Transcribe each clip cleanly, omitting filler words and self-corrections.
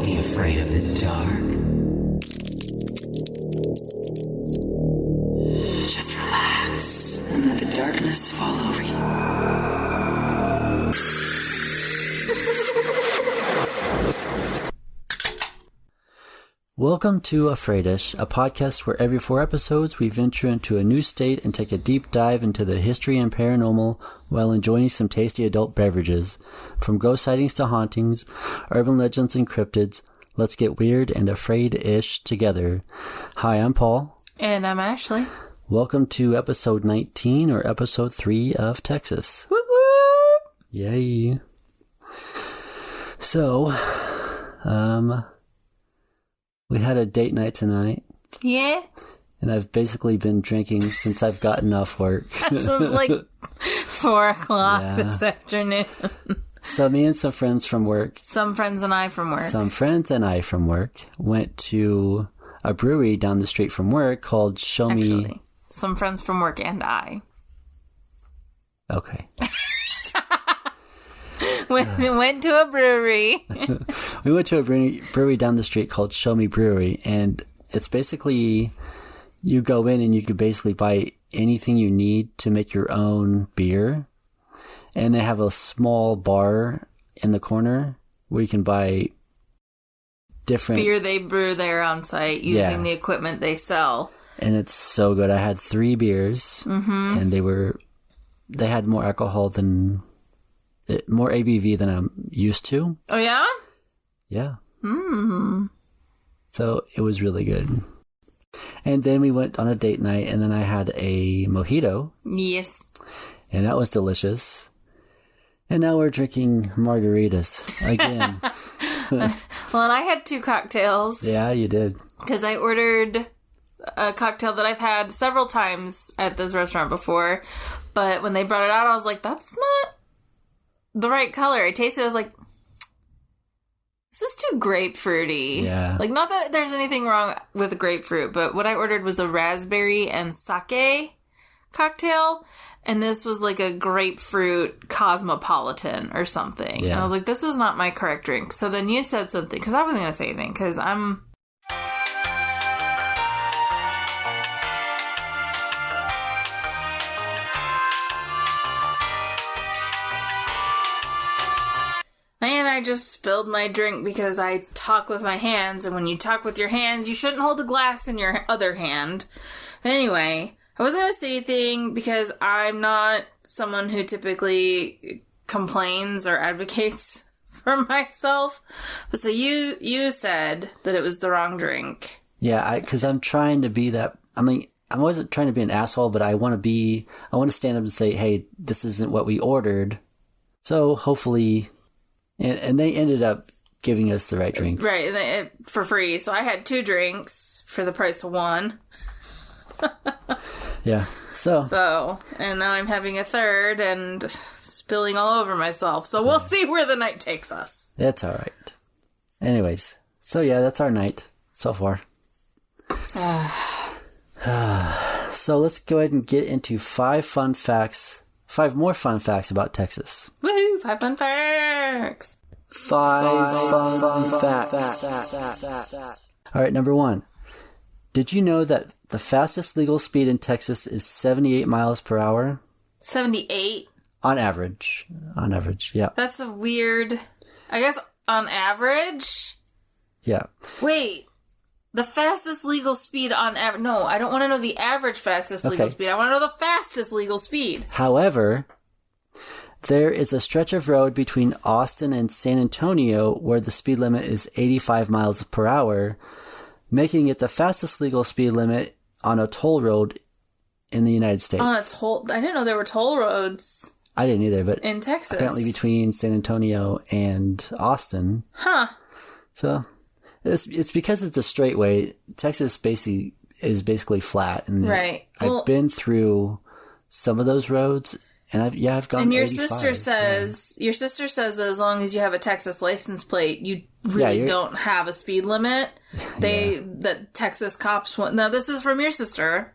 be afraid of the dark. Just relax and let the darkness fall over you. Welcome to Afraidish, a podcast where every 4 episodes we venture into a new state and take a deep dive into the history and paranormal while enjoying some tasty adult beverages. From ghost sightings to hauntings, urban legends and cryptids, let's get weird and afraid-ish together. Hi, I'm Paul. And I'm Ashley. Welcome to episode 19, or episode 3 of Texas. Whoop whoop! Yay. So, we had a date night tonight. Yeah? And I've basically been drinking since I've gotten off work. That sounds like 4 o'clock this afternoon. So me and some friends from work. Some friends and I from work. Went to a brewery down the street from work called Actually, some friends from work and I. Okay. Went to a brewery. We went to a brewery down the street called Show Me Brewery, and it's basically, you go in and you can basically buy anything you need to make your own beer. And they have a small bar in the corner where you can buy different beer they brew there on site using the equipment they sell. And it's so good. I had 3 beers, and they had more alcohol than... more ABV than I'm used to. Oh, yeah? Yeah. So it was really good. And then we went on a date night, and then I had a mojito. Yes. And that was delicious. And now we're drinking margaritas again. Well, and I had 2 cocktails. Yeah, you did. Because I ordered a cocktail that I've had several times at this restaurant before. But when they brought it out, I was like, that's not the right color. I tasted it, I was like, this is too grapefruity. Yeah. Like, not that there's anything wrong with grapefruit, but what I ordered was a raspberry and sake cocktail, and this was like a grapefruit cosmopolitan or something. Yeah. And I was like, this is not my correct drink. So then you said something, because I wasn't going to say anything, because I'm... And I just spilled my drink because I talk with my hands, and when you talk with your hands, you shouldn't hold a glass in your other hand. Anyway, I wasn't going to say anything because I'm not someone who typically complains or advocates for myself. But so you said that it was the wrong drink. Yeah, because I'm trying to be that... I mean, I wasn't trying to be an asshole, but I want to stand up and say, hey, this isn't what we ordered. So hopefully... And they ended up giving us the right drink. Right, for free. So I had 2 drinks for the price of 1. Yeah, so, and now I'm having a 3rd and spilling all over myself. So we'll see where the night takes us. That's all right. Anyways, so yeah, that's our night so far. So let's go ahead and get into 5 more fun facts about Texas. Woohoo! 5 fun facts! 5 fun facts. All right, number 1. Did you know that the fastest legal speed in Texas is 78 miles per hour? 78? On average, yeah. That's a weird... I guess on average? Yeah. Wait. The fastest legal speed on average... No, I don't want to know the average fastest legal speed. I want to know the fastest legal speed. However, there is a stretch of road between Austin and San Antonio where the speed limit is 85 miles per hour, making it the fastest legal speed limit on a toll road in the United States. On a toll... I didn't know there were toll roads. I didn't either, but... In Texas. Apparently between San Antonio and Austin. Huh. So... It's because it's a straight way. Texas is basically flat, and right. I've been through some of those roads, and I've gone. And your 85, sister says that as long as you have a Texas license plate, you really don't have a speed limit. That Texas cops won't. Now this is from your sister,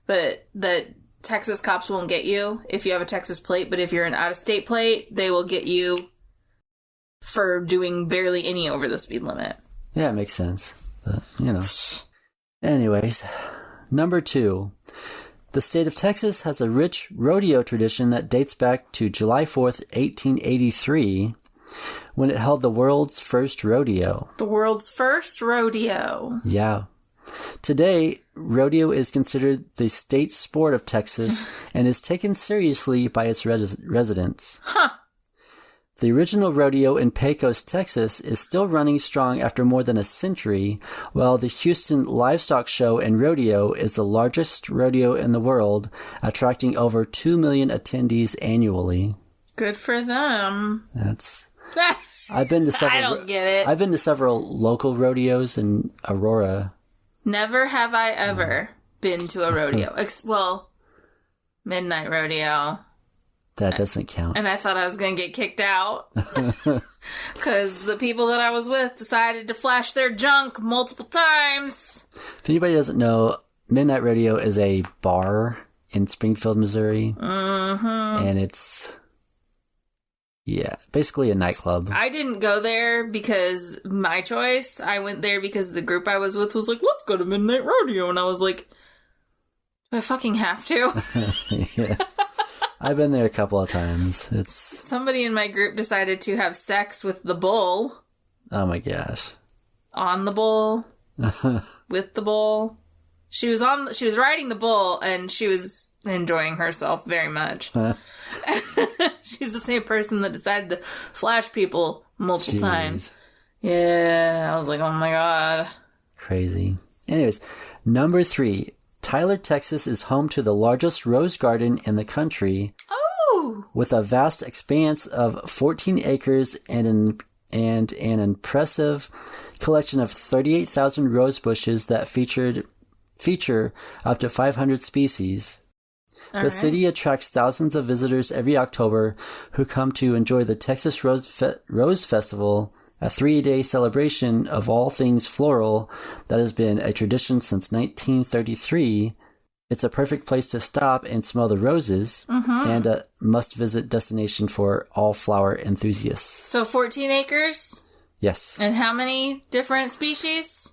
but that Texas cops won't get you if you have a Texas plate. But if you're an out-of-state plate, they will get you for doing barely any over the speed limit. Yeah, it makes sense. But, Anyways, number 2. The state of Texas has a rich rodeo tradition that dates back to July 4th, 1883, when it held the world's first rodeo. The world's first rodeo. Yeah. Today, rodeo is considered the state sport of Texas and is taken seriously by its residents. Huh. The original rodeo in Pecos, Texas is still running strong after more than a century, while the Houston Livestock Show and Rodeo is the largest rodeo in the world, attracting over 2 million attendees annually. Good for them. I've been to several. I don't get it. I've been to several local rodeos in Aurora. Never have I ever been to a rodeo. Midnight rodeo. That doesn't count. And I thought I was going to get kicked out. Because the people that I was with decided to flash their junk multiple times. If anybody doesn't know, Midnight Rodeo is a bar in Springfield, Missouri. Mm-hmm. And it's, basically a nightclub. I didn't go there because my choice. I went there because the group I was with was like, let's go to Midnight Rodeo. And I was like, do I fucking have to? Yeah. I've been there a couple of times. Somebody in my group decided to have sex with the bull. Oh my gosh. On the bull. With the bull. She was riding the bull and she was enjoying herself very much. She's the same person that decided to flash people multiple times. Yeah, I was like, oh my god. Crazy. Anyways, number 3. Tyler, Texas is home to the largest rose garden in the country. Oh! With a vast expanse of 14 acres and an impressive collection of 38,000 rose bushes that feature up to 500 species. The city attracts thousands of visitors every October who come to enjoy the Texas Rose Festival, a 3-day celebration of all things floral that has been a tradition since 1933. It's a perfect place to stop and smell the roses, and a must-visit destination for all flower enthusiasts. So 14 acres? Yes. And how many different species?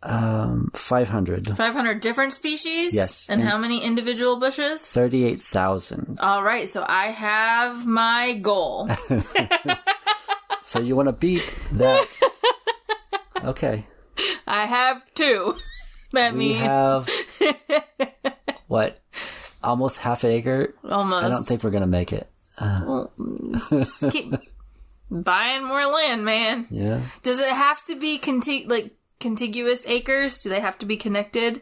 500. 500 different species? Yes. And how many individual bushes? 38,000. All right, so I have my goal. So you want to beat that? Okay. I have 2. That means... We have, what, almost half an acre? Almost. I don't think we're going to make it. Well, just keep buying more land, man. Yeah. Does it have to be contiguous acres? Do they have to be connected?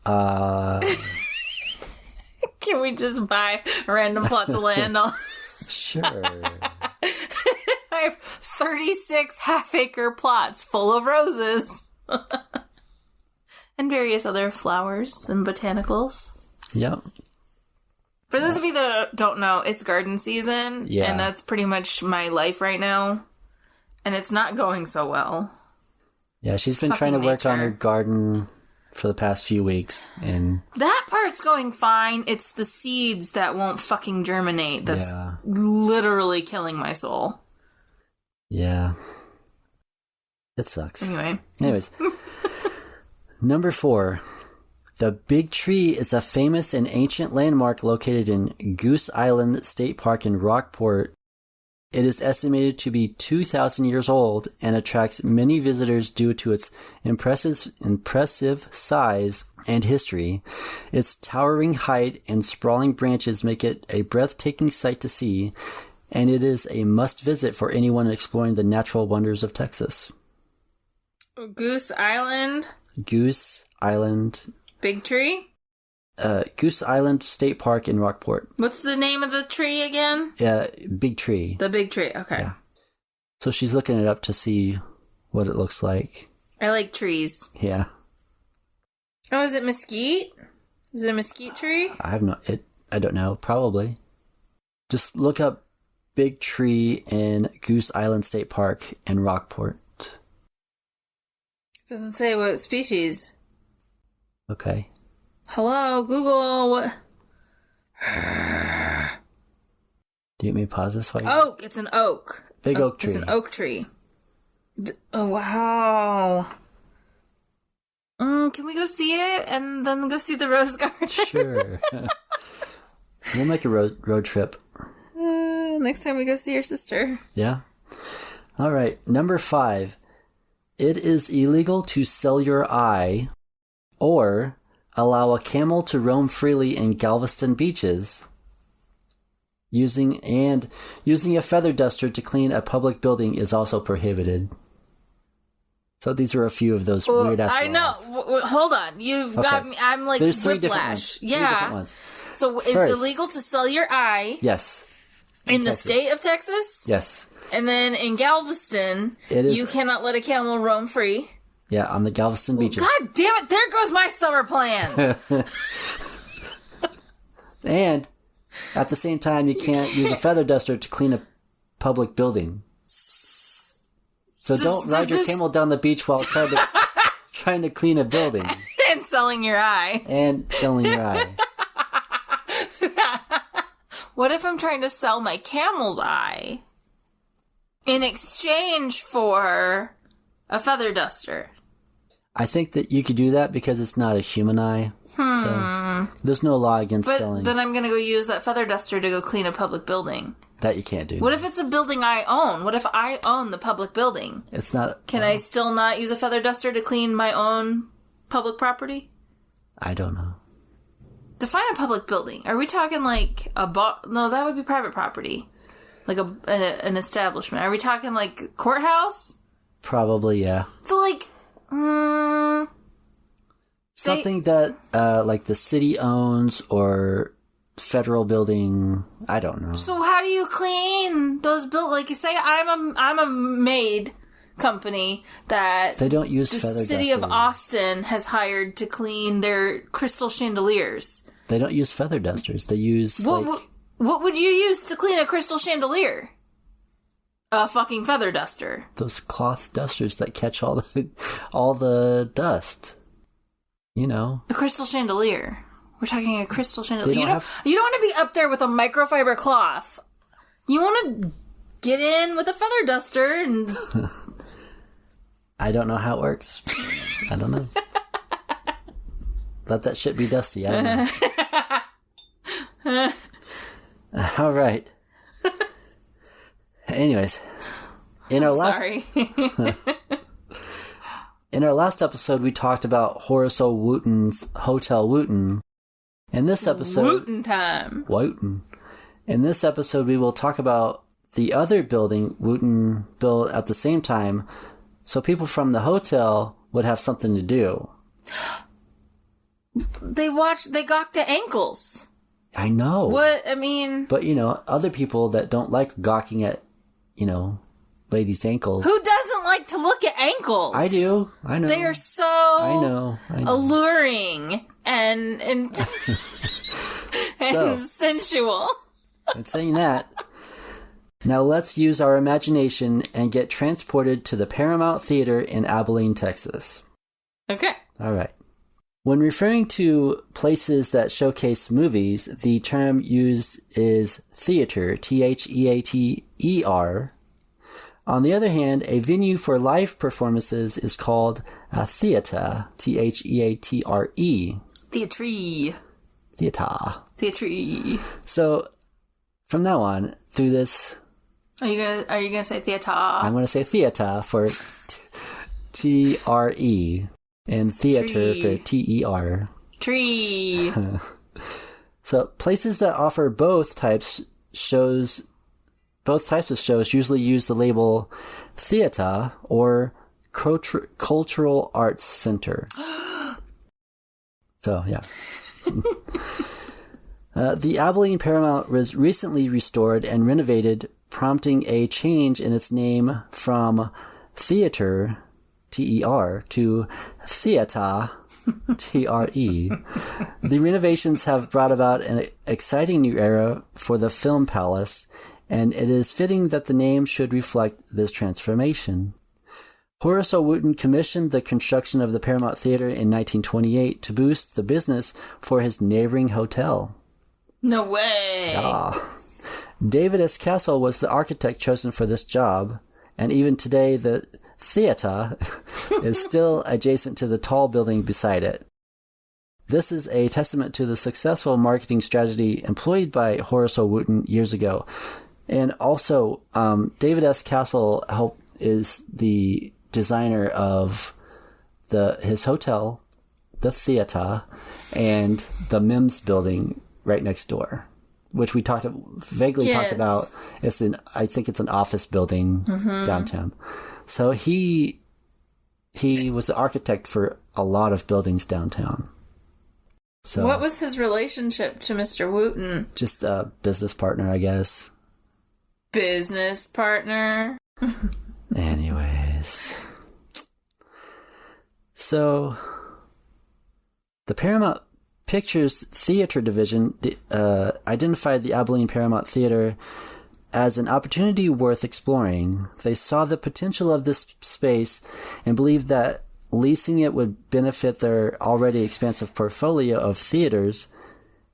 Can we just buy random plots of land? Sure. I have 36 half-acre plots full of roses. And various other flowers and botanicals. Yep. For those of you that don't know, it's garden season. Yeah. And that's pretty much my life right now. And it's not going so well. Yeah, she's been trying to work on her garden for the past few weeks. And that part's going fine. It's the seeds that won't fucking germinate. That's literally killing my soul. Yeah. It sucks. Anyways. Number 4. The Big Tree is a famous and ancient landmark located in Goose Island State Park in Rockport. It is estimated to be 2,000 years old and attracts many visitors due to its impressive size and history. Its towering height and sprawling branches make it a breathtaking sight to see, and it is a must-visit for anyone exploring the natural wonders of Texas. Goose Island? Goose Island. Big Tree? Goose Island State Park in Rockport. What's the name of the tree again? Big Tree. The Big Tree, okay. Yeah. So she's looking it up to see what it looks like. I like trees. Yeah. Oh, is it mesquite? Is it a mesquite tree? I don't know. Probably. Just look up Big Tree in Goose Island State Park in Rockport. It doesn't say what species. Okay. Hello, Google. What? Do you want me to pause this? Oak. It's an oak. Big oak tree. It's an oak tree. Oh, wow. Can we go see it and then go see the rose garden? Sure. We'll make a road trip. Next time we go see your sister. Yeah. All right. Number 5. It is illegal to sell your eye or allow a camel to roam freely in Galveston beaches. Using a feather duster to clean a public building is also prohibited. So these are a few of those weird ass laws. I know. Hold on. You've got me. I'm like There's three whiplash. different ones. Yeah. 3 different ones. So it's illegal to sell your eye. Yes. In the state of Texas? Yes. And then in Galveston, you cannot let a camel roam free. Yeah, on the Galveston beaches. God damn it, there goes my summer plans. And at the same time, you can't use a feather duster to clean a public building. So don't ride your camel down the beach while trying to clean a building. And selling your eye. What if I'm trying to sell my camel's eye in exchange for a feather duster? I think that you could do that because it's not a human eye. So there's no law against selling. Then I'm going to go use that feather duster to go clean a public building. That you can't do. What if it's a building I own? What if I own the public building? It's not... Can I still not use a feather duster to clean my own public property? I don't know. Define a public building. Are we talking like a No, that would be private property. Like an establishment. Are we talking like courthouse? Probably, yeah. So like... something that like the city owns or federal building. I don't know. So how do you clean those Like, say I'm a maid company that they don't use feather dusters. The city of Austin has hired to clean their crystal chandeliers. They don't use feather dusters. They use what would you use to clean a crystal chandelier? A fucking feather duster. Those cloth dusters that catch all the dust. You know. A crystal chandelier. We're talking a crystal chandelier. You don't want to be up there with a microfiber cloth. You want to get in with a feather duster and... I don't know how it works. I don't know. Let that shit be dusty. I don't know. All right. Anyways, in our last episode, we talked about Horace Wooten's Hotel Wooten. In this episode, Wooten time. Wooten. In this episode, we will talk about the other building Wooten built at the same time, so people from the hotel would have something to do. They gawked at ankles. I know. What, I mean... But, other people that don't like gawking at, ladies' ankles. Who doesn't like to look at ankles? I do. I know. They are so... I know. alluring and sensual. And saying that, now let's use our imagination and get transported to the Paramount Theatre in Abilene, Texas. Okay. All right. When referring to places that showcase movies, the term used is theater, Theater. On the other hand, a venue for live performances is called a theater, Theatre. Theatre. Theater. So, from now on, through this... Are you gonna say theater? I'm gonna say theater for TRE. And theater for TER. Tree. So places that offer both types of shows usually use the label theater or cultural arts center. So yeah. The Abilene Paramount was recently restored and renovated, prompting a change in its name from theater TER to theater TRE. The renovations have brought about an exciting new era for the Film Palace, and it is fitting that the name should reflect this transformation. Horace Wooten commissioned the construction of the Paramount Theatre in 1928 to boost the business for his neighboring hotel. No way! Ah. David S. Castle was the architect chosen for this job, and even today the theater is still adjacent to the tall building beside it. This is a testament to the successful marketing strategy employed by Horace Wooten years ago. And also, David S. Castle is the designer of his hotel, the theater, and the MIMS building right next door, which we vaguely talked about. I think it's an office building downtown. So he was the architect for a lot of buildings downtown. So what was his relationship to Mr. Wooten? Just a business partner, I guess. Business partner? Anyways. So, the Paramount Pictures Theater Division identified the Abilene Paramount Theater as an opportunity worth exploring. They saw the potential of this space and believed that leasing it would benefit their already expansive portfolio of theaters.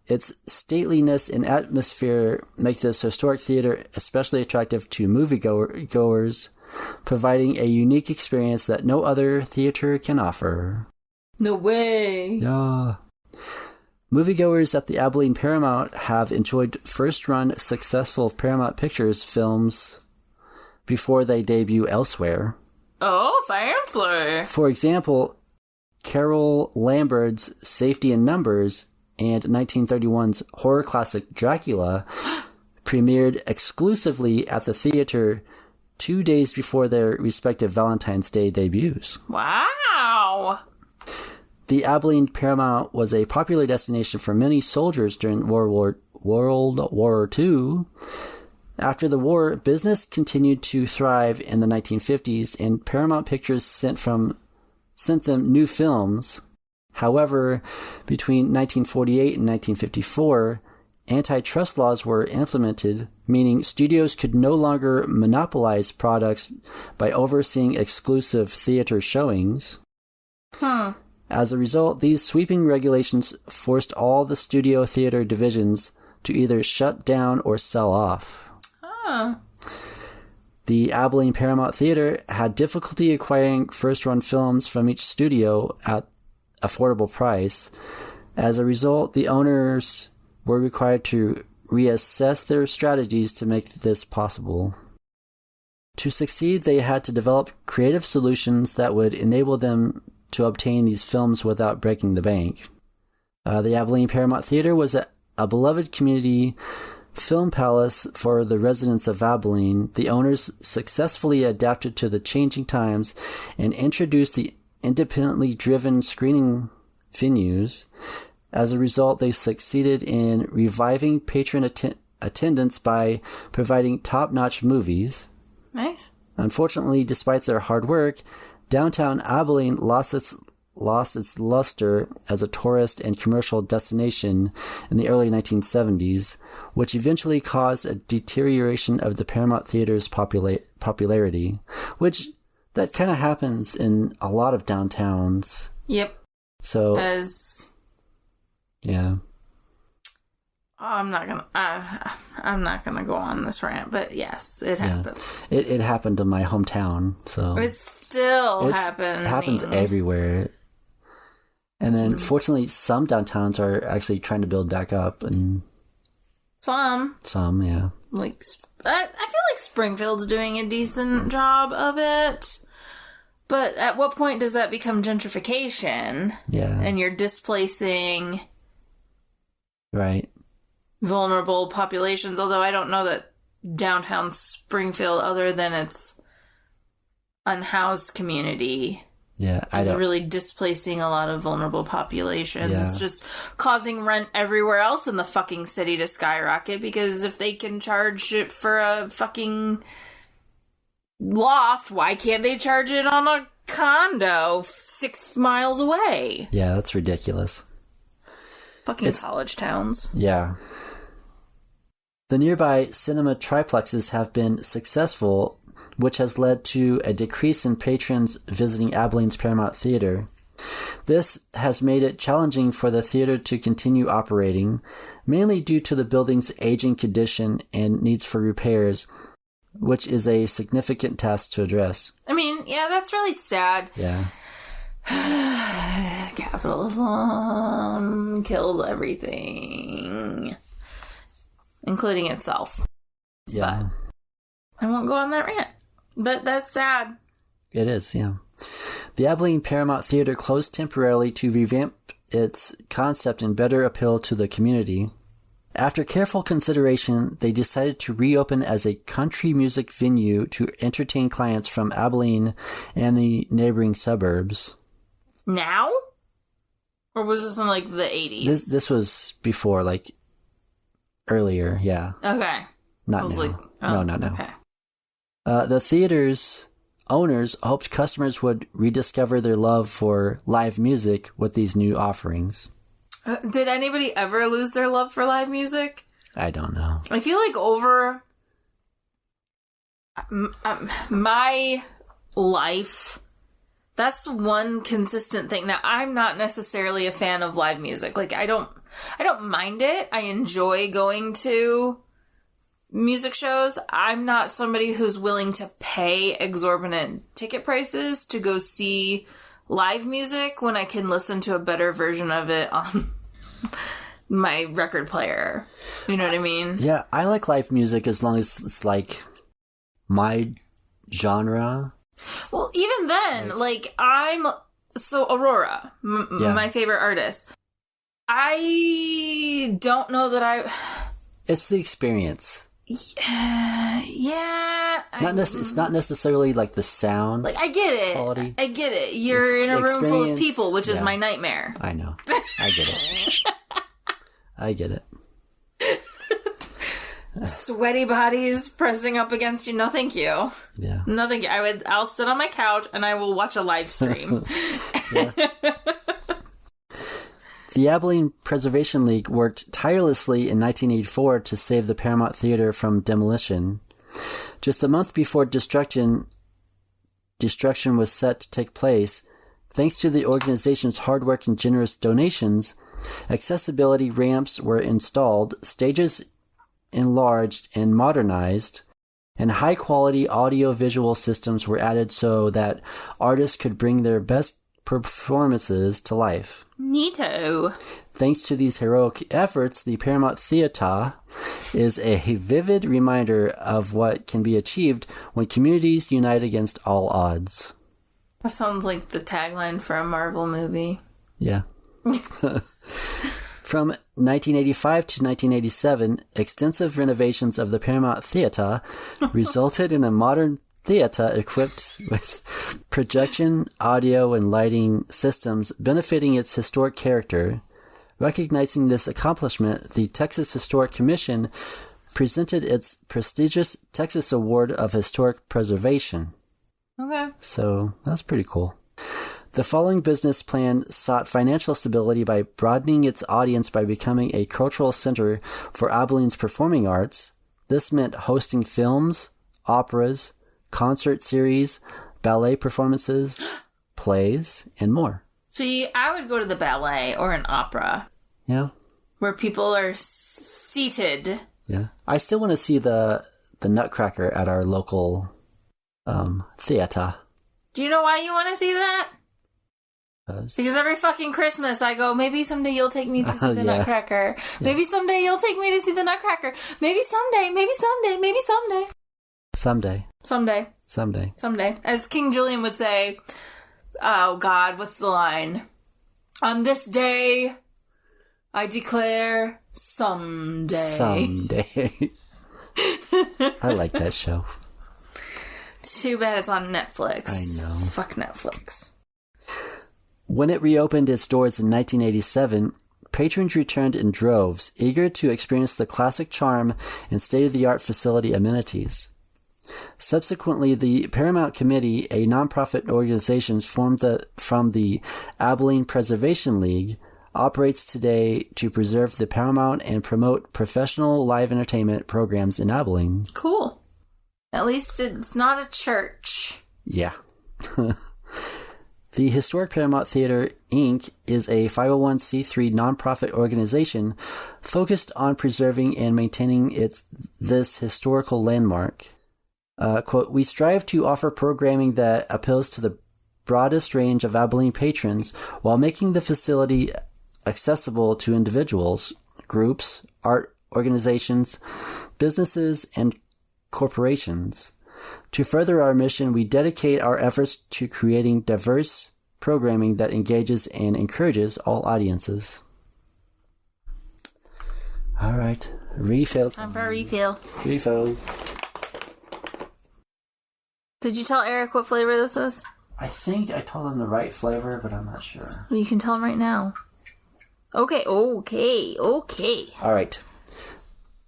Its stateliness and atmosphere make this historic theater especially attractive to moviegoers, providing a unique experience that no other theater can offer. No way! Yeah. Moviegoers at the Abilene Paramount have enjoyed first-run successful Paramount Pictures films before they debut elsewhere. Oh, fancy! For example, Carol Lambert's Safety in Numbers and 1931's horror classic Dracula premiered exclusively at the theater 2 days before their respective Valentine's Day debuts. Wow! The Abilene Paramount was a popular destination for many soldiers during World War II. After the war, business continued to thrive in the 1950s, and Paramount Pictures sent them new films. However, between 1948 and 1954, antitrust laws were implemented, meaning studios could no longer monopolize products by overseeing exclusive theater showings. As a result, these sweeping regulations forced all the studio theater divisions to either shut down or sell off. The Abilene Paramount Theater had difficulty acquiring first-run films from each studio at affordable price. As a result, the owners were required to reassess their strategies to make this possible. To succeed, they had to develop creative solutions that would enable them to obtain these films without breaking the bank. The Abilene Paramount Theater was a beloved community film palace for the residents of Abilene. The owners successfully adapted to the changing times and introduced the independently driven screening venues. As a result, they succeeded in reviving patron attendance by providing top-notch movies. Nice. Unfortunately, despite their hard work, downtown Abilene lost its luster as a tourist and commercial destination in the early 1970s, which eventually caused a deterioration of the Paramount Theater's popularity, which that kind of happens in a lot of downtowns. Yep. So, yeah. I'm not gonna go on this rant, but yes, it happens. It happened in my hometown, so it's still happening. It happens everywhere. And then, fortunately, some downtowns are actually trying to build back up, and some, yeah. Like, I feel like Springfield's doing a decent job of it. But at what point does that become gentrification? Yeah. And you're displacing vulnerable populations, although I don't know that downtown Springfield, other than its unhoused community, is really displacing a lot of vulnerable populations. Yeah. It's just causing rent everywhere else in the fucking city to skyrocket, because if they can charge it for a fucking loft, why can't they charge it on a condo 6 miles away? Yeah, that's ridiculous. Fucking college towns. Yeah. The nearby cinema triplexes have been successful, which has led to a decrease in patrons visiting Abilene's Paramount Theater. This has made it challenging for the theater to continue operating, mainly due to the building's aging condition and needs for repairs, which is a significant task to address. I mean, yeah, that's really sad. Yeah. Capitalism kills everything, including itself. Yeah. But I won't go on that rant. But that's sad. It is, yeah. The Abilene Paramount Theatre closed temporarily to revamp its concept and better appeal to the community. After careful consideration, they decided to reopen as a country music venue to entertain clients from Abilene and the neighboring suburbs. Now? Or was this in, like, the 80s? This was before, like, earlier, yeah. Okay. Not now. Like, no, not now. Okay. The theater's owners hoped customers would rediscover their love for live music with these new offerings. Did anybody ever lose their love for live music? I don't know. I feel like over my life, that's one consistent thing. Now, I'm not necessarily a fan of live music. Like, I don't mind it. I enjoy going to music shows. I'm not somebody who's willing to pay exorbitant ticket prices to go see live music when I can listen to a better version of it on my record player. You know what I mean? Yeah, I like live music as long as it's like my genre. Well, even then, Aurora, my favorite artist. I don't know that It's the experience. Yeah. It's not necessarily like the sound. Like, I get it. Quality. I get it. You're in a room full of people, which is my nightmare. I know. I get it. I get it. Sweaty bodies pressing up against you. No, thank you. Yeah. No, thank you. I'll sit on my couch and I will watch a live stream. The Abilene Preservation League worked tirelessly in 1984 to save the Paramount Theatre from demolition. Just a month before destruction was set to take place, thanks to the organization's hard work and generous donations, accessibility ramps were installed, stages enlarged and modernized, and high-quality audio-visual systems were added so that artists could bring their best performances to life. Neato. Thanks to these heroic efforts, the Paramount Theatre is a vivid reminder of what can be achieved when communities unite against all odds. That sounds like the tagline for a Marvel movie. Yeah. From 1985 to 1987, extensive renovations of the Paramount Theatre resulted in a modern theatre equipped with projection, audio, and lighting systems benefiting its historic character. Recognizing this accomplishment, the Texas Historic Commission presented its prestigious Texas Award of Historic Preservation. Okay. So, that's pretty cool. The following business plan sought financial stability by broadening its audience by becoming a cultural center for Abilene's performing arts. This meant hosting films, operas, concert series, ballet performances, plays, and more. See, I would go to the ballet or an opera. Yeah. Where people are seated. Yeah. I still want to see the Nutcracker at our local theater. Do you know why you want to see that? Because every fucking Christmas I go, maybe someday you'll take me to see the Nutcracker. Yeah. Maybe someday you'll take me to see the Nutcracker. Maybe someday, maybe someday, maybe someday. Someday. As King Julian would say, oh God, what's the line? On this day, I declare someday. Someday. I like that show. Too bad it's on Netflix. I know. Fuck Netflix. When it reopened its doors in 1987, patrons returned in droves, eager to experience the classic charm and state-of-the-art facility amenities. Subsequently, the Paramount Committee, a nonprofit organization formed from the Abilene Preservation League, operates today to preserve the Paramount and promote professional live entertainment programs in Abilene. The Historic Paramount Theatre, Inc. is a 501c3 nonprofit organization focused on preserving and maintaining this historical landmark. Quote, "We strive to offer programming that appeals to the broadest range of Abilene patrons while making the facility accessible to individuals, groups, art organizations, businesses, and corporations. To further our mission, we dedicate our efforts to creating diverse programming that engages and encourages all audiences." All right, refill. Time for a refill. Refill. Did you tell Eric what flavor this is? I think I told him the right flavor, but I'm not sure. You can tell him right now. Okay. All right.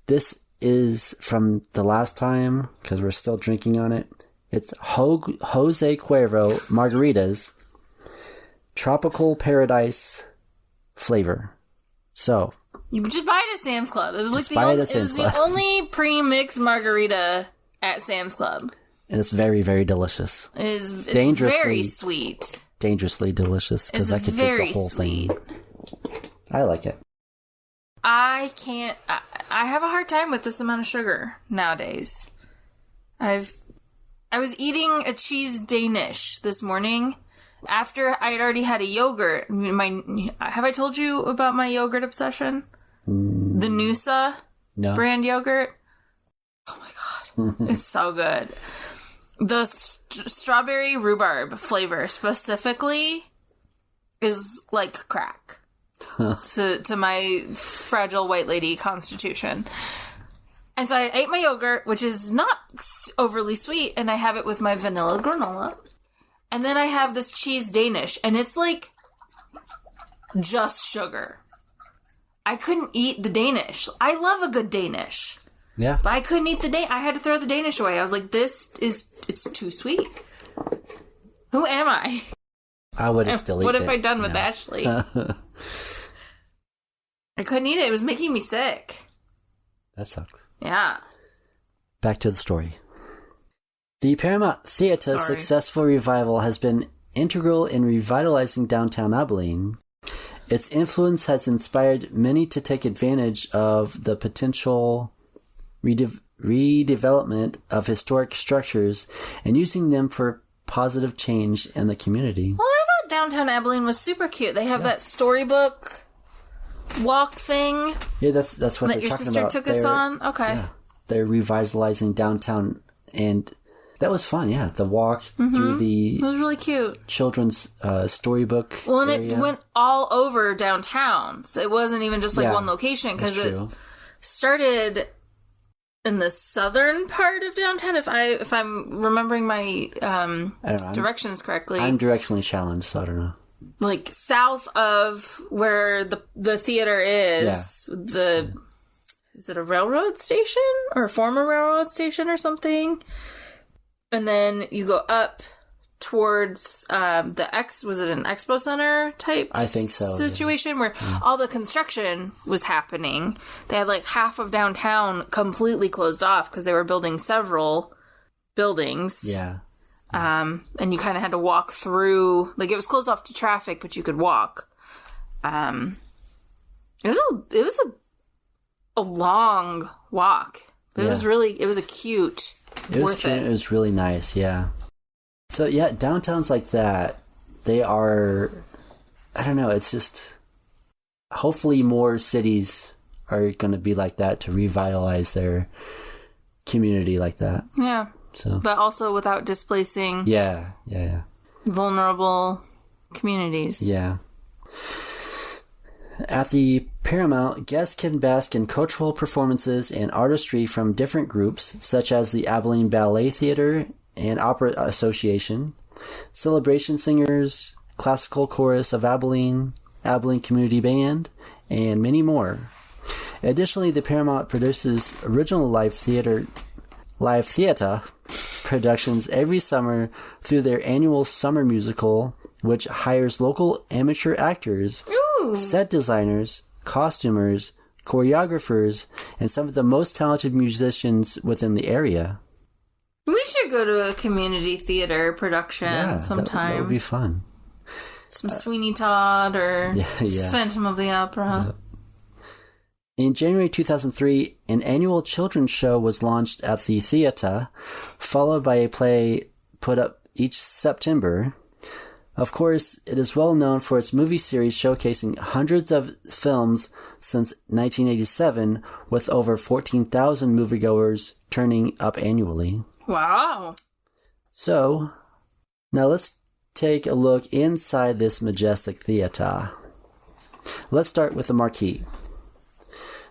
This is from the last time, because we're still drinking on it. It's Jose Cuervo Margaritas Tropical Paradise flavor. So you just buy it at Sam's Club. It was like the only pre-mixed margarita at Sam's Club. And it's very, very delicious. It's very sweet. Dangerously delicious, because I could drink the whole thing. I like it. I can't... I have a hard time with this amount of sugar nowadays. I was eating a cheese Danish this morning after I had already had a yogurt. Have I told you about my yogurt obsession? The Noosa brand yogurt? Oh my god. It's so good. The strawberry rhubarb flavor specifically is like crack to my fragile white lady constitution. And so I ate my yogurt, which is not overly sweet, and I have it with my vanilla granola. And then I have this cheese Danish, and it's like just sugar. I couldn't eat the Danish. I love a good Danish. Yeah. But I couldn't eat the Danish. I had to throw the Danish away. I was like, it's too sweet. Who am I? I would have still eaten it. What have I done with Ashley? I couldn't eat it. It was making me sick. That sucks. Yeah. Back to the story. The Paramount Theatre's successful revival has been integral in revitalizing downtown Abilene. Its influence has inspired many to take advantage of the potential redevelopment of historic structures and using them for positive change in the community. Well, I thought downtown Abilene was super cute. They have that storybook walk thing. Yeah, that's what they're talking about. That your sister took us on? Okay. Yeah, they're revitalizing downtown, and that was fun, yeah. The walk through the... It was really cute. Children's storybook Well, and area. It went all over downtown. So it wasn't even just like one location, because it started in the southern part of downtown, if I'm remembering my directions correctly. I'm directionally challenged, so I don't know. Like south of where the theater is, is it a railroad station or a former railroad station or something? And then you go up towards was it an expo center type? I think so. Situation where all the construction was happening. They had like half of downtown completely closed off because they were building several buildings. Yeah. And you kind of had to walk through, like it was closed off to traffic, but you could walk. It was a long walk. But it was a cute. It was really nice, yeah. So yeah, downtowns like that, they are, I don't know, it's just, hopefully more cities are going to be like that to revitalize their community like that. Yeah. So, but also without displacing vulnerable communities. Yeah. At the Paramount, guests can bask in cultural performances and artistry from different groups, such as the Abilene Ballet Theatre and Opera Association, Celebration Singers, Classical Chorus of Abilene, Abilene Community Band, and many more. Additionally, the Paramount produces original live theater productions every summer through their annual summer musical, which hires local amateur actors, set designers, costumers, choreographers, and some of the most talented musicians within the area. We should go to a community theater production sometime. That would be fun. Some Sweeney Todd or Phantom of the Opera. Yep. In January 2003, an annual children's show was launched at the theater, followed by a play put up each September. Of course, it is well known for its movie series showcasing hundreds of films since 1987, with over 14,000 moviegoers turning up annually. Wow. So, now let's take a look inside this majestic theater. Let's start with the marquee.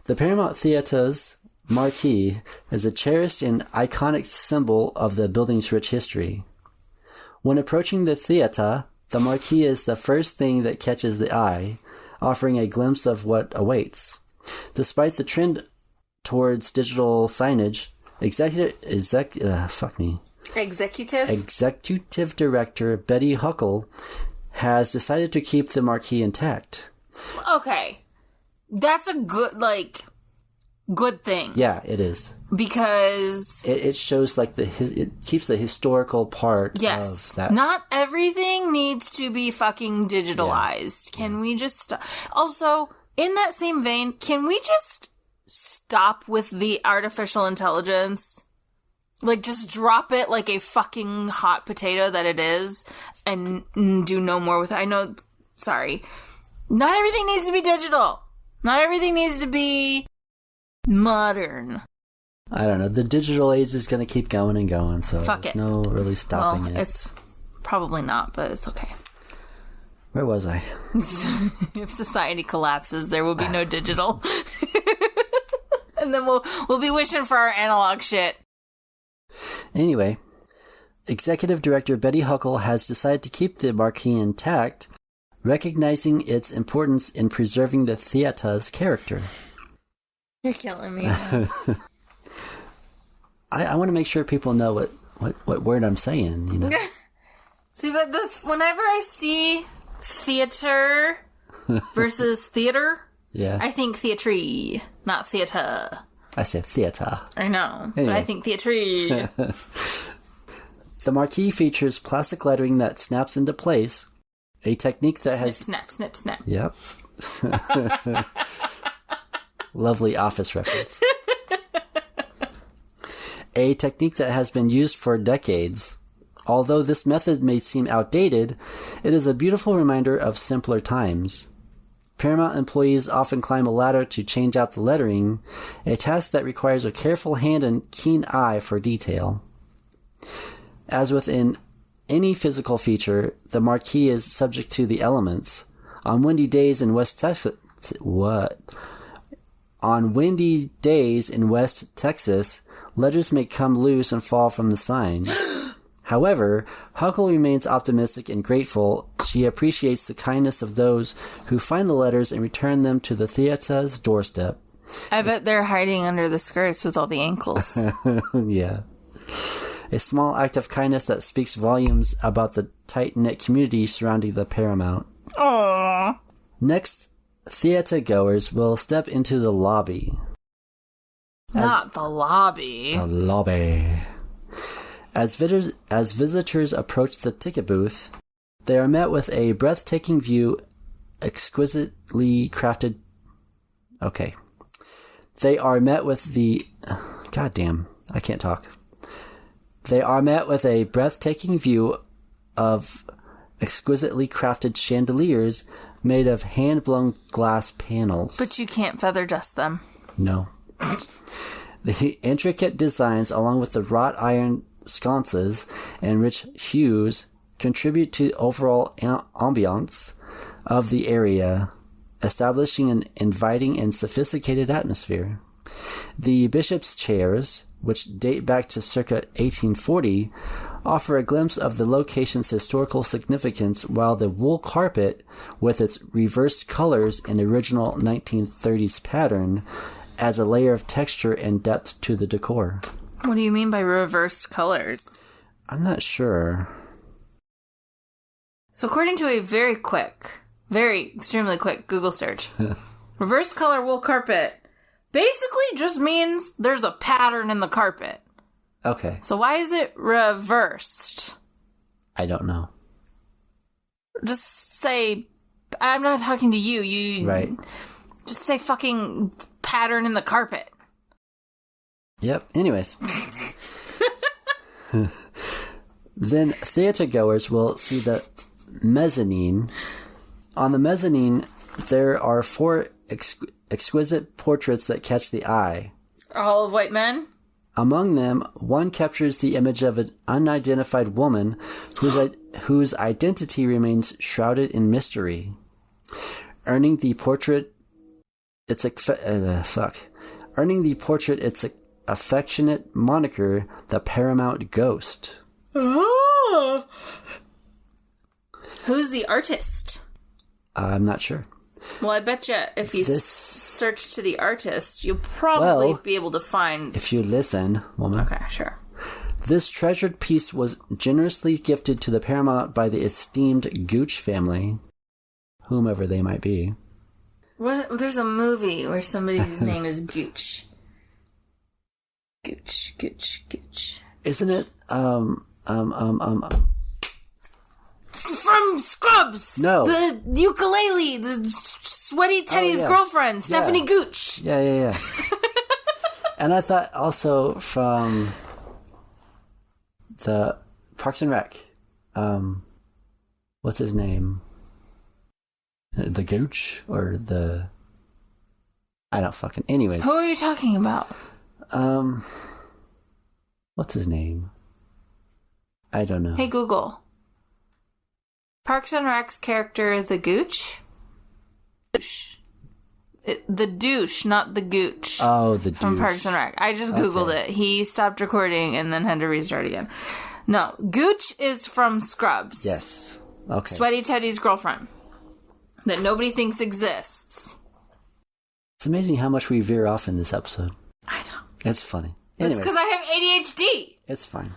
The Paramount Theatre's marquee is a cherished and iconic symbol of the building's rich history. When approaching the theater, the marquee is the first thing that catches the eye, offering a glimpse of what awaits. Despite the trend towards digital signage, Executive Director Betty Huckle has decided to keep the marquee intact. Okay. That's a good thing. Yeah, it is. Because it shows it keeps the historical part of that. Not everything needs to be fucking digitalized. Yeah. Can we just also, in that same vein, can we just stop with the artificial intelligence? Like, just drop it like a fucking hot potato that it is and do no more with it. I know, sorry. Not everything needs to be digital. Not everything needs to be modern. I don't know. The digital age is going to keep going and going, so there's no really stopping it. It's probably not, but it's okay. Where was I? If society collapses, there will be no digital. And then we'll be wishing for our analog shit. Anyway, Executive Director Betty Huckle has decided to keep the marquee intact, recognizing its importance in preserving the theater's character. You're killing me. I want to make sure people know what word I'm saying, you know. See, but whenever I see theater versus theater, I think theatre, not theater. I said theater. I know, anyway. But I think theatre. The marquee features plastic lettering that snaps into place, a technique that has... Snap, snap, snap. Yep. Lovely Office reference. A technique that has been used for decades. Although this method may seem outdated, it is a beautiful reminder of simpler times. Paramount employees often climb a ladder to change out the lettering, a task that requires a careful hand and keen eye for detail. As within any physical feature, the marquee is subject to the elements. On windy days in West Texas... On windy days in West Texas, letters may come loose and fall from the sign. However, Huckle remains optimistic and grateful. She appreciates the kindness of those who find the letters and return them to the theater's doorstep. I bet they're hiding under the skirts with all the ankles. Yeah. A small act of kindness that speaks volumes about the tight-knit community surrounding the Paramount. Aww. Next, theater goers will step into the lobby. Not the lobby. The lobby. As visitors approach the ticket booth, they are met with a breathtaking view, exquisitely crafted... Okay. They are met with the... Goddamn, I can't talk. They are met with a breathtaking view of exquisitely crafted chandeliers made of hand-blown glass panels. But you can't feather dust them. No. The intricate designs, along with the wrought iron sconces and rich hues, contribute to the overall ambiance of the area, establishing an inviting and sophisticated atmosphere. The bishop's chairs, which date back to circa 1840, offer a glimpse of the location's historical significance, while the wool carpet, with its reversed colors and original 1930s pattern, adds a layer of texture and depth to the decor. What do you mean by reversed colors? I'm not sure. So according to a extremely quick Google search, reverse color wool carpet basically just means there's a pattern in the carpet. Okay. So why is it reversed? I don't know. Just say, I'm not talking to you. Right. Just say fucking pattern in the carpet. Yep. Anyways. Then theater goers will see the mezzanine. On the mezzanine, there are 4 exquisite portraits that catch the eye. All of white men? Among them, one captures the image of an unidentified woman whose identity remains shrouded in mystery, earning the portrait its affectionate moniker, the Paramount Ghost. Oh. Who's the artist? I'm not sure. Well, I bet you if you search to the artist, you'll probably be able to find... If you listen, woman. Okay, sure. This treasured piece was generously gifted to the Paramount by the esteemed Gooch family, whomever they might be. What? There's a movie where somebody's name is Gooch. Gooch. Isn't it, From Scrubs! No. The ukulele, the sweaty Teddy's girlfriend, Stephanie Gooch. Yeah. And I thought also from the Parks and Rec. What's his name? The Gooch? Or the... I don't fucking... Anyways. Who are you talking about? What's his name? I don't know. Hey, Google. Parks and Rec's character, the Gooch? The douche, not the gooch. Oh, the douche. From Parks and Rec. I just Googled it. He stopped recording and then had to restart again. No, Gooch is from Scrubs. Yes. Okay. Sweaty Teddy's girlfriend. That nobody thinks exists. It's amazing how much we veer off in this episode. I know. It's funny. It's because I have ADHD. It's fine.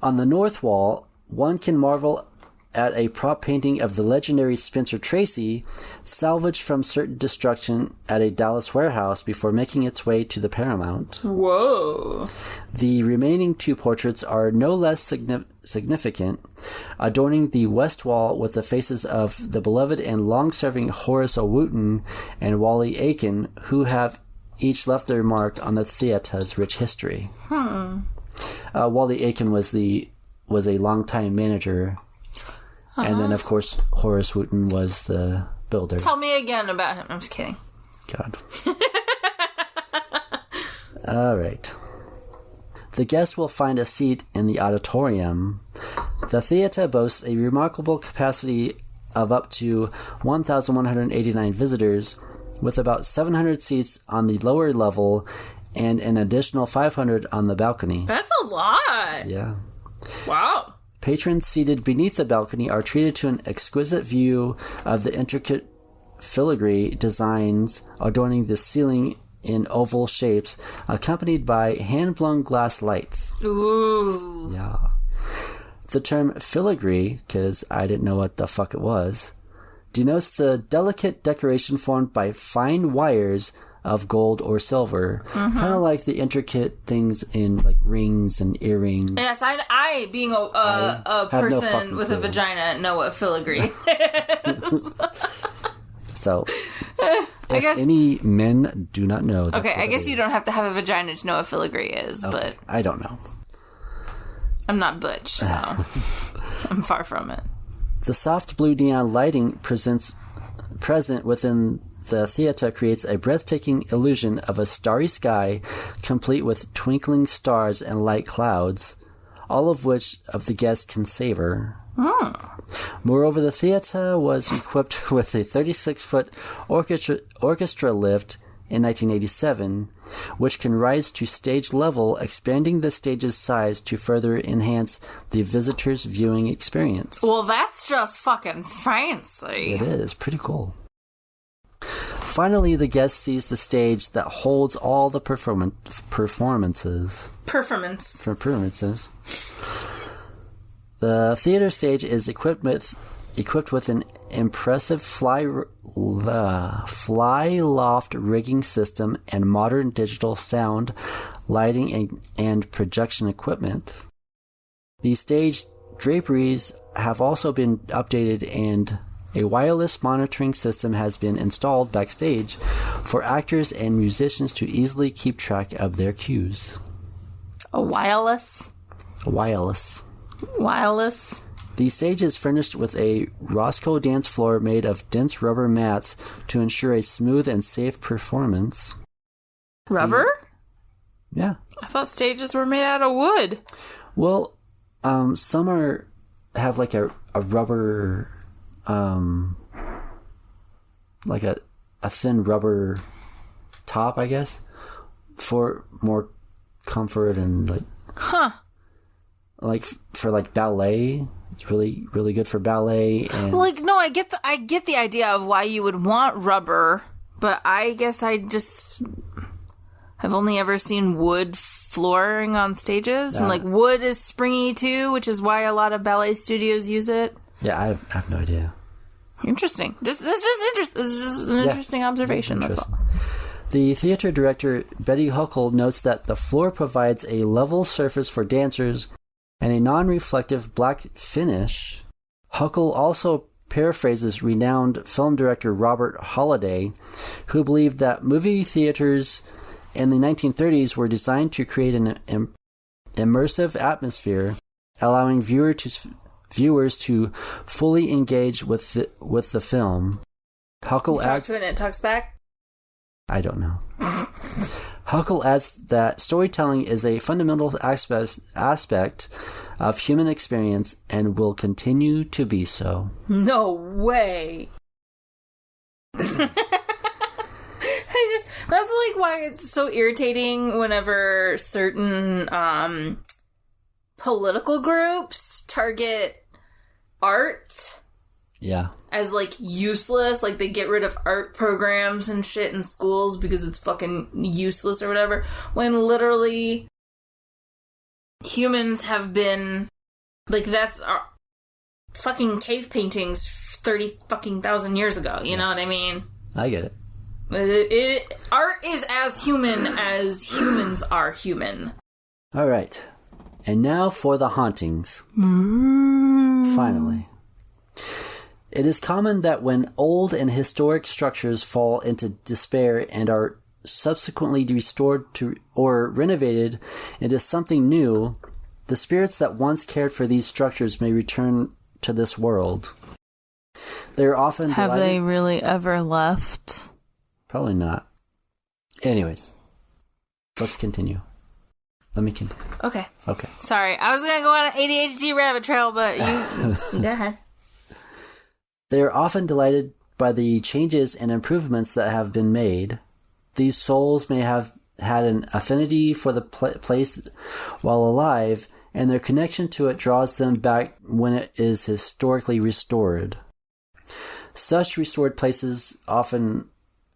On the north wall, one can marvel at a prop painting of the legendary Spencer Tracy, salvaged from certain destruction at a Dallas warehouse before making its way to the Paramount. Whoa. The remaining 2 portraits are no less significant, adorning the west wall with the faces of the beloved and long-serving Horace Wooten and Wally Aiken, who have each left their mark on the theater's rich history. Wally Aiken was a longtime manager. And then, of course, Horace Wooten was the builder. Tell me again about him. I'm just kidding. God. All right. The guest will find a seat in the auditorium. The theater boasts a remarkable capacity of up to 1,189 visitors, with about 700 seats on the lower level and an additional 500 on the balcony. That's a lot. Yeah. Wow. Patrons seated beneath the balcony are treated to an exquisite view of the intricate filigree designs adorning the ceiling in oval shapes, accompanied by hand-blown glass lights. Ooh. Yeah. The term filigree, because I didn't know what the fuck it was, denotes the delicate decoration formed by fine wires of gold or silver, kind of like the intricate things in like rings and earrings. Yes, I being a person with a vagina, know what filigree is. So, if any men do not know, okay, I guess you don't have to have a vagina to know what filigree is, but I don't know. I'm not butch, so I'm far from it. The soft blue neon lighting present within the theater creates a breathtaking illusion of a starry sky, complete with twinkling stars and light clouds, all of which the guests can savor. Moreover, the theater was equipped with a 36-foot orchestra lift in 1987, which can rise to stage level, expanding the stage's size to further enhance the visitor's viewing experience. Well, that's just fucking fancy. It is. Pretty cool. Finally, the guest sees the stage that holds all the performances. The theater stage is equipped with an impressive fly loft rigging system and modern digital sound, lighting, and projection equipment. The stage draperies have also been updated, and a wireless monitoring system has been installed backstage for actors and musicians to easily keep track of their cues. A wireless? Wireless. Wireless. The stage is furnished with a Roscoe dance floor made of dense rubber mats to ensure a smooth and safe performance. Rubber? Yeah. I thought stages were made out of wood. Well, some have like a rubber, like a thin rubber top, I guess, for more comfort and like. Huh. Like for like ballet. It's really, really good for ballet. And like, no, I get the idea of why you would want rubber, but I guess I've only ever seen wood flooring on stages, and like wood is springy too, which is why a lot of ballet studios use it. Yeah, I have no idea. Interesting. This is an interesting observation. That's all. The theater director Betty Huckle notes that the floor provides a level surface for dancers and a non-reflective black finish. Huckle also paraphrases renowned film director Robert Holiday, who believed that movie theaters in the 1930s were designed to create an immersive atmosphere, allowing viewers to fully engage with the film. Huckle adds, talk to it and it talks back? I don't know. Huckle adds that storytelling is a fundamental aspect of human experience and will continue to be so. No way. That's like why it's so irritating whenever certain political groups target art. Yeah. As, like, useless. Like, they get rid of art programs and shit in schools because it's fucking useless or whatever. When literally humans have been... Like, that's our fucking cave paintings 30,000 years ago. You know what I mean? I get it. Art is as human as humans are human. All right. And now for the hauntings. Finally. It is common that when old and historic structures fall into despair and are subsequently restored to or renovated into something new, the spirits that once cared for these structures may return to this world. They are often Have they really ever left? Probably not. Anyways, let's continue. Let me continue. Okay. Okay. Sorry, I was going to go on an ADHD rabbit trail, but you go ahead. They are often delighted by the changes and improvements that have been made. These souls may have had an affinity for the place while alive, and their connection to it draws them back when it is historically restored. Such restored places often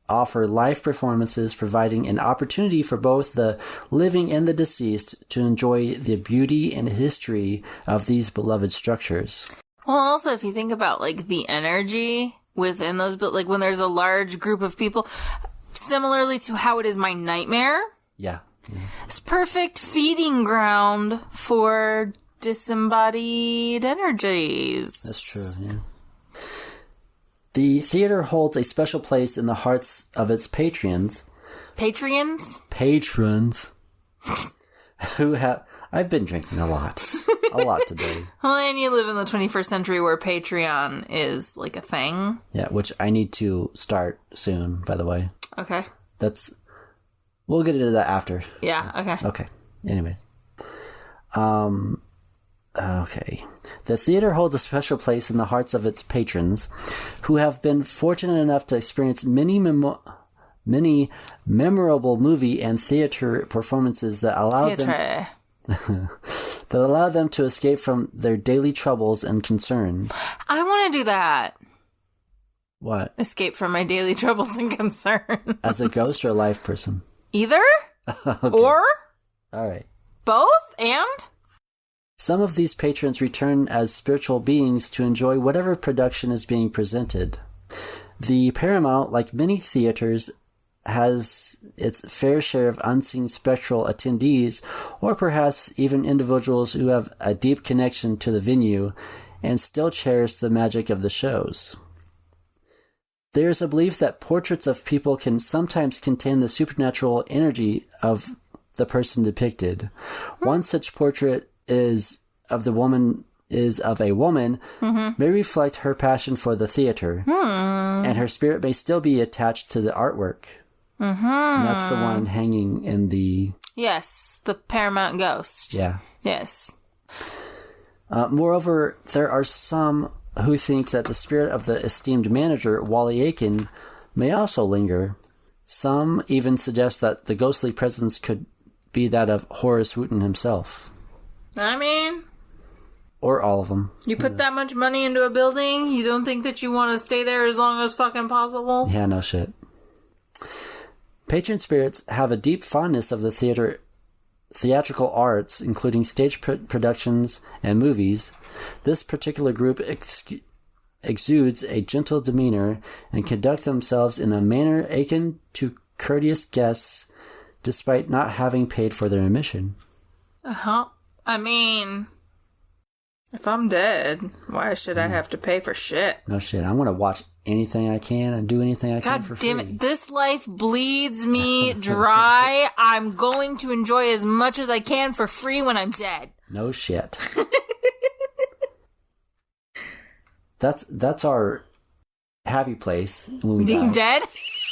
offer live performances, providing an opportunity for both the living and the deceased to enjoy the beauty and history of these beloved structures. Well, also, if you think about, like, the energy within those, but like when there's a large group of people, similarly to how it is my nightmare. Yeah. It's perfect feeding ground for disembodied energies. That's true, yeah. The theater holds a special place in the hearts of its patrons. Patrons? Patrons. Who have... I've been drinking a lot. A lot today. Well, and you live in the 21st century where Patreon is like a thing. Yeah, which I need to start soon, by the way. Okay. We'll get into that after. Yeah, okay. Okay. Anyways. Okay. The theater holds a special place in the hearts of its patrons, who have been fortunate enough to experience many memorable movie and theater performances that allow them to escape from their daily troubles and concerns. I want to do that. What? Escape from my daily troubles and concerns. As a ghost or a live person? Either? Okay. Or? All right. Both? And? Some of these patrons return as spiritual beings to enjoy whatever production is being presented. The Paramount, like many theaters, has its fair share of unseen spectral attendees, or perhaps even individuals who have a deep connection to the venue and still cherish the magic of the shows. There is a belief that portraits of people can sometimes contain the supernatural energy of the person depicted. One such portrait is of a woman may reflect her passion for the theater, and her spirit may still be attached to the artwork. And that's the one hanging in the... Yes, the Paramount Ghost. Yeah. Yes. Moreover, there are some who think that the spirit of the esteemed manager, Wally Aiken, may also linger. Some even suggest that the ghostly presence could be that of Horace Wooten himself. I mean... Or all of them. You put that much money into a building, you don't think that you want to stay there as long as fucking possible? Yeah, no shit. Patron spirits have a deep fondness of the theatrical arts, including stage productions and movies. This particular group exudes a gentle demeanor and conduct themselves in a manner akin to courteous guests, despite not having paid for their admission. I mean, if I'm dead, why should I have to pay for shit? No shit. I'm going to watch anything I can and do anything I can for free. God damn it. This life bleeds me dry. I'm going to enjoy as much as I can for free when I'm dead. No shit. That's our happy place when we Being die. dead?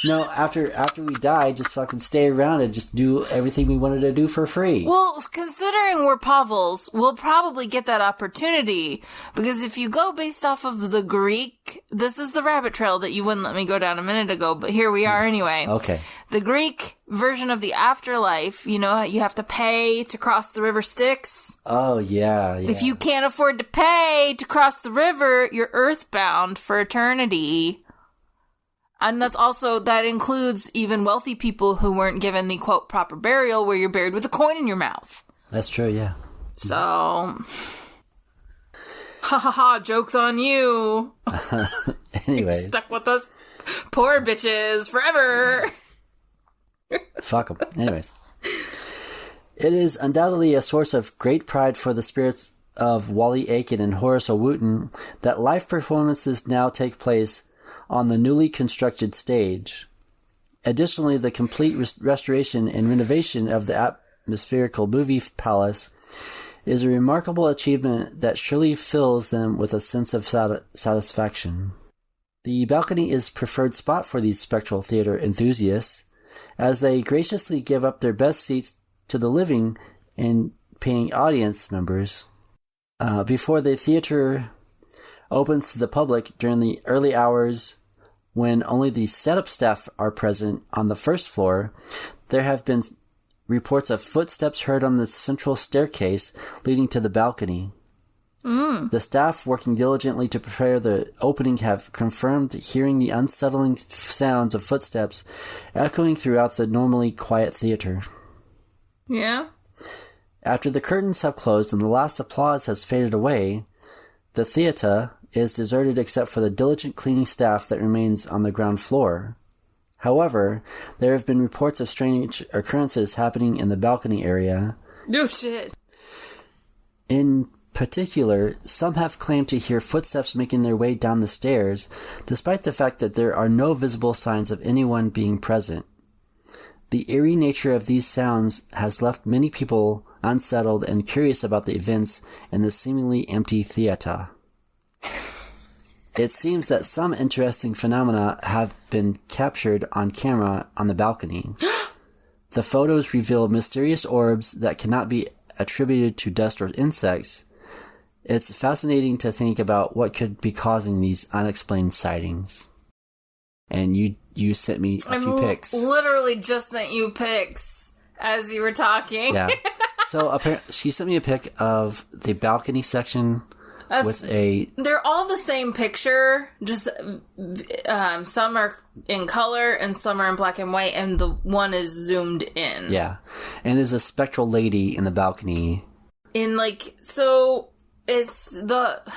No, after we die, just fucking stay around and just do everything we wanted to do for free. Well, considering we're Pavels, we'll probably get that opportunity. Because if you go based off of the Greek, this is the rabbit trail that you wouldn't let me go down a minute ago, but here we are anyway. Okay. The Greek version of the afterlife, you know, you have to pay to cross the river Styx. Oh, yeah. If you can't afford to pay to cross the river, you're earthbound for eternity. And that includes even wealthy people who weren't given the, quote, proper burial where you're buried with a coin in your mouth. That's true, yeah. So, ha ha ha, joke's on you. Anyway. You're stuck with us poor bitches forever. Fuck them. Anyways. It is undoubtedly a source of great pride for the spirits of Wally Aiken and Horace Wooten that live performances now take place on the newly constructed stage. Additionally, the complete restoration and renovation of the atmospherical movie palace is a remarkable achievement that surely fills them with a sense of satisfaction. The balcony is preferred spot for these spectral theater enthusiasts, as they graciously give up their best seats to the living and paying audience members. Before the theater opens to the public during the early hours when only the setup staff are present on the first floor, there have been reports of footsteps heard on the central staircase leading to the balcony. The staff working diligently to prepare the opening have confirmed hearing the unsettling sounds of footsteps echoing throughout the normally quiet theater. Yeah? After the curtains have closed and the last applause has faded away, the theater is deserted except for the diligent cleaning staff that remains on the ground floor. However, there have been reports of strange occurrences happening in the balcony area. No shit. In particular, some have claimed to hear footsteps making their way down the stairs, despite the fact that there are no visible signs of anyone being present. The eerie nature of these sounds has left many people unsettled and curious about the events in the seemingly empty theater. It seems that some interesting phenomena have been captured on camera on the balcony. The photos reveal mysterious orbs that cannot be attributed to dust or insects. It's fascinating to think about what could be causing these unexplained sightings. And you sent me a few pics. Literally just sent you pics as you were talking. Yeah. So she sent me a pic of the balcony section with a... They're all the same picture, just some are in color and some are in black and white, and the one is zoomed in. Yeah. And there's a spectral lady in the balcony. So it's the... I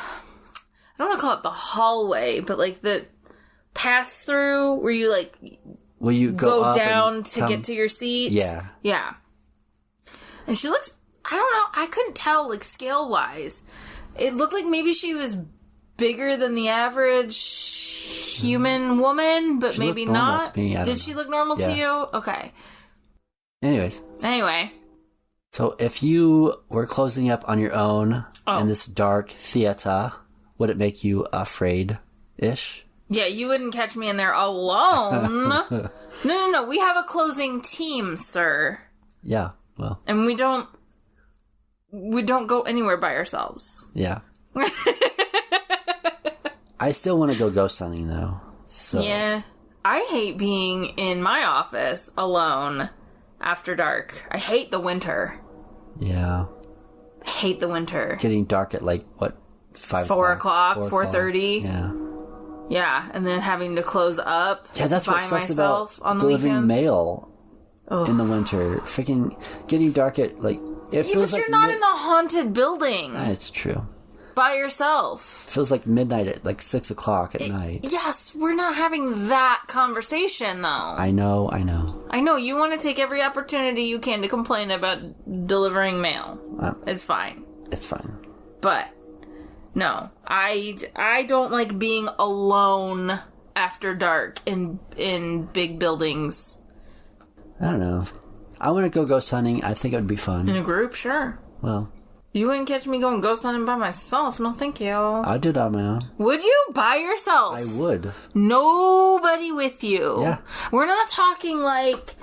don't want to call it the hallway, but the pass-through where you, Will you go down to get to your seat? Yeah. Yeah. And she looks, I don't know, I couldn't tell, like, scale-wise. It looked like maybe she was bigger than the average human woman, but she maybe not. To me. Did she look normal to you? Okay. Anyway. So if you were closing up on your own in this dark theater, would it make you afraid-ish? Yeah, you wouldn't catch me in there alone. No. We have a closing team, sir. Yeah, well. And we don't go anywhere by ourselves. Yeah. I still want to go ghost hunting, though. So. Yeah. I hate being in my office alone after dark. I hate the winter. Yeah. I hate the winter. Getting dark at, like, what, 4 o'clock, 4:30. Yeah. Yeah, and then having to close up. Yeah, that's what sucks about on the delivering weekends. mail in the winter. Freaking getting dark at, like, it feels like... but you're not in the haunted building. It's true. By yourself. It feels like midnight at, like, 6 o'clock at night. Yes, we're not having that conversation, though. I know. I know, you want to take every opportunity you can to complain about delivering mail. It's fine. It's fine. But... no, I don't like being alone after dark in big buildings. I don't know. I want to go ghost hunting. I think it would be fun. In a group, sure. Well, you wouldn't catch me going ghost hunting by myself. No, thank you. I'd do it on my own. Would you? By yourself? I would. Nobody with you. Yeah. We're not talking like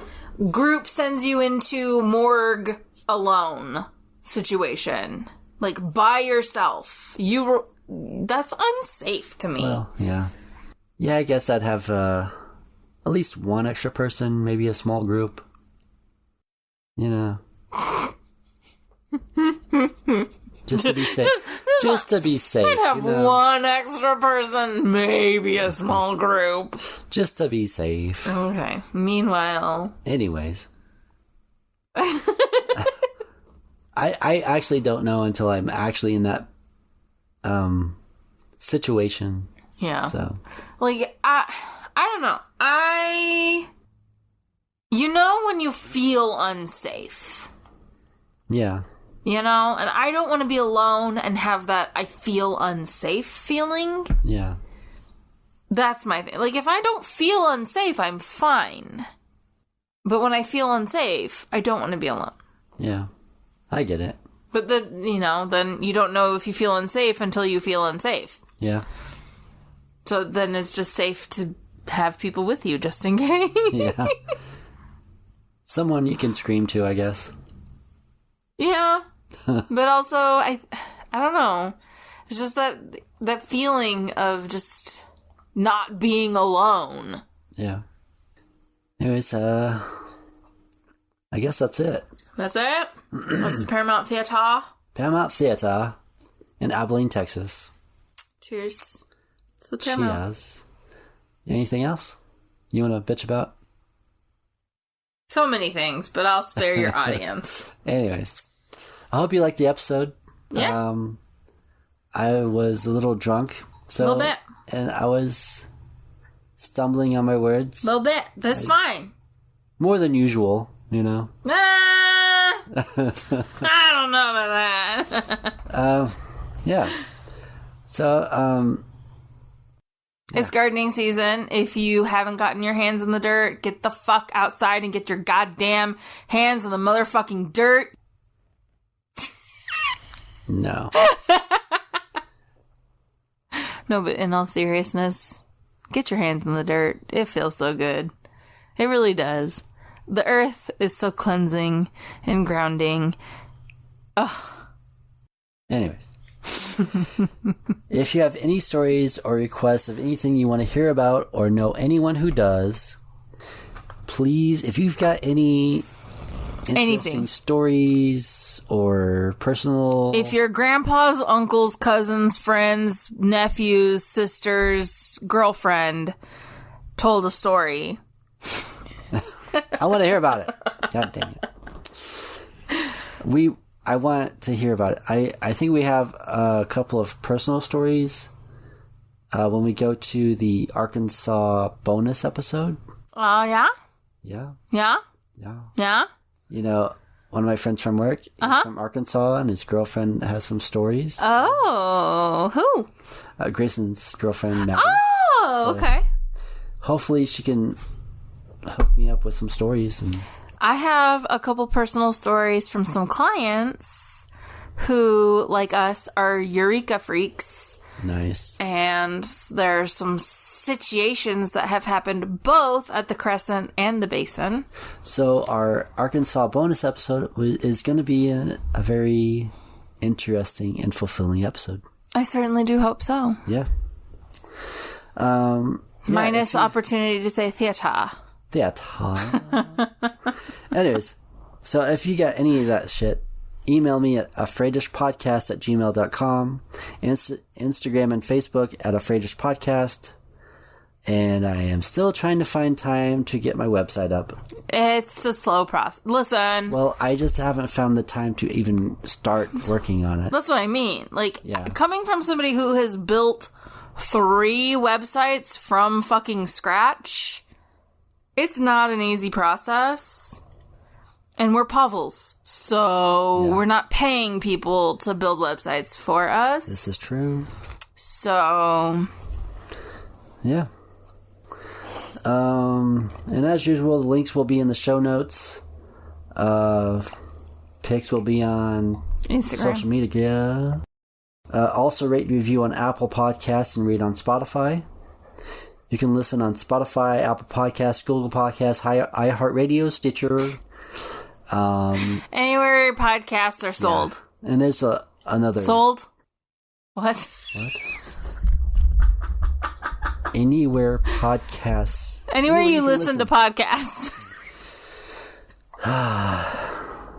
group sends you into morgue alone situation. Like, by yourself. That's unsafe to me. Well, yeah. Yeah, I guess I'd have at least one extra person, maybe a small group. You know. Just to be safe. Just to be safe. I'd have one extra person, maybe a small group. Just to be safe. Okay. Meanwhile. Anyways. I actually don't know until I'm actually in that situation. Yeah. So, like, I don't know. You know when you feel unsafe. yeah. You know? And I don't want to be alone and have that I feel unsafe feeling. Yeah. That's my thing. Like, if I don't feel unsafe, I'm fine. But when I feel unsafe, I don't want to be alone. Yeah. I get it. But then, then you don't know if you feel unsafe until you feel unsafe. Yeah. So then it's just safe to have people with you just in case. Yeah. Someone you can scream to, I guess. Yeah. But also, I don't know. It's just that feeling of just not being alone. Yeah. Anyways, I guess that's it. That's it? That's the Paramount Theatre. Paramount Theatre in Abilene, Texas. Cheers. It's the Paramount. Cheers. Anything else you want to bitch about? So many things, but I'll spare your audience. Anyways, I hope you liked the episode. Yeah. I was a little drunk. So, a little bit. And I was stumbling on my words. A little bit. That's fine. More than usual, you know. I don't know about that. Yeah. So, It's gardening season. If you haven't gotten your hands in the dirt, get the fuck outside and get your goddamn hands in the motherfucking dirt. no. No, but in all seriousness, get your hands in the dirt. It feels so good. It really does. The earth is so cleansing and grounding. Ugh. Anyways. If you have any stories or requests of anything you want to hear about or know anyone who does, please, if you've got any interesting stories or personal... If your grandpa's uncles, cousins, friends, nephews, sisters, girlfriend told a story... I want to hear about it. God dang it. I want to hear about it. I think we have a couple of personal stories when we go to the Arkansas bonus episode. Oh, yeah? Yeah. Yeah? Yeah. Yeah? You know, one of my friends from work is from Arkansas, and his girlfriend has some stories. Oh, who? Grayson's girlfriend, Mallory. Oh, So okay. hopefully she can hook me up with some stories. And I have a couple personal stories from some clients who, like us, are Eureka freaks. nice. And there's some situations that have happened both at the Crescent and the Basin. So our Arkansas bonus episode is going to be a very interesting and fulfilling episode. I certainly do hope so. Yeah. Minus the opportunity to say theater. Anyways, so if you got any of that shit, email me at afraidishpodcast@gmail.com, Instagram and Facebook at afraidishpodcast, and I am still trying to find time to get my website up. It's a slow process. Listen. Well, I just haven't found the time to even start working on it. That's what I mean. Like, Yeah. coming from somebody who has built 3 websites from fucking scratch, it's not an easy process. And we're povels, so we're not paying people to build websites for us. This is true. So, Yeah. And as usual, the links will be in the show notes. Pics will be on Instagram. social media. Also rate and review on Apple Podcasts and read on Spotify. You can listen on Spotify, Apple Podcasts, Google Podcasts, iHeartRadio, Stitcher. Anywhere podcasts are sold. Yeah. And there's another... Sold? What? Anywhere podcasts... Anywhere you listen to podcasts.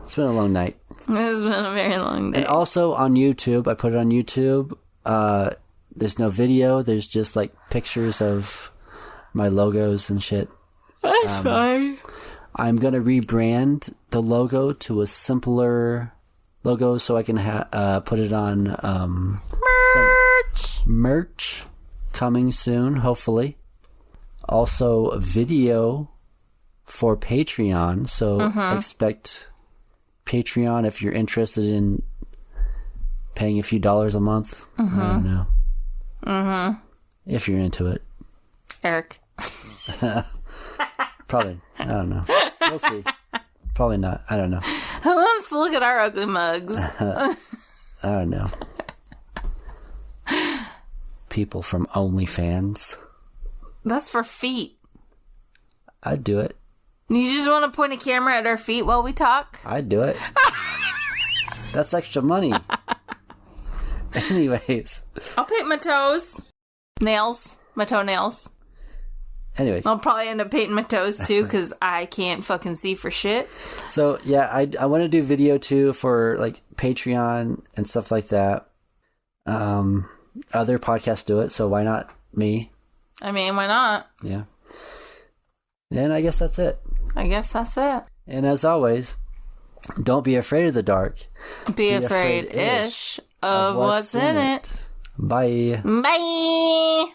It's been a long night. It's been a very long day. And also on YouTube, I put it on YouTube. There's no video. There's just like pictures of my logos and shit. That's fine. I'm going to rebrand the logo to a simpler logo so I can put it on merch coming soon, hopefully. Also, a video for Patreon. So expect Patreon if you're interested in paying a few dollars a month. I don't know. If you're into it. Eric. Probably. I don't know. We'll see. Probably not. I don't know. Who wants to look at our ugly mugs? I don't know. People from OnlyFans. That's for feet. I'd do it. You just want to point a camera at our feet while we talk? I'd do it. That's extra money. Anyways. I'll paint my toes. Nails. My toenails. Anyways. I'll probably end up painting my toes too because I can't fucking see for shit. So, yeah, I want to do video too for like Patreon and stuff like that. Other podcasts do it, so why not me? I mean, why not? Yeah. And I guess that's it. I guess that's it. And as always, don't be afraid of the dark. Be afraid-ish of what's in it. Bye. Bye.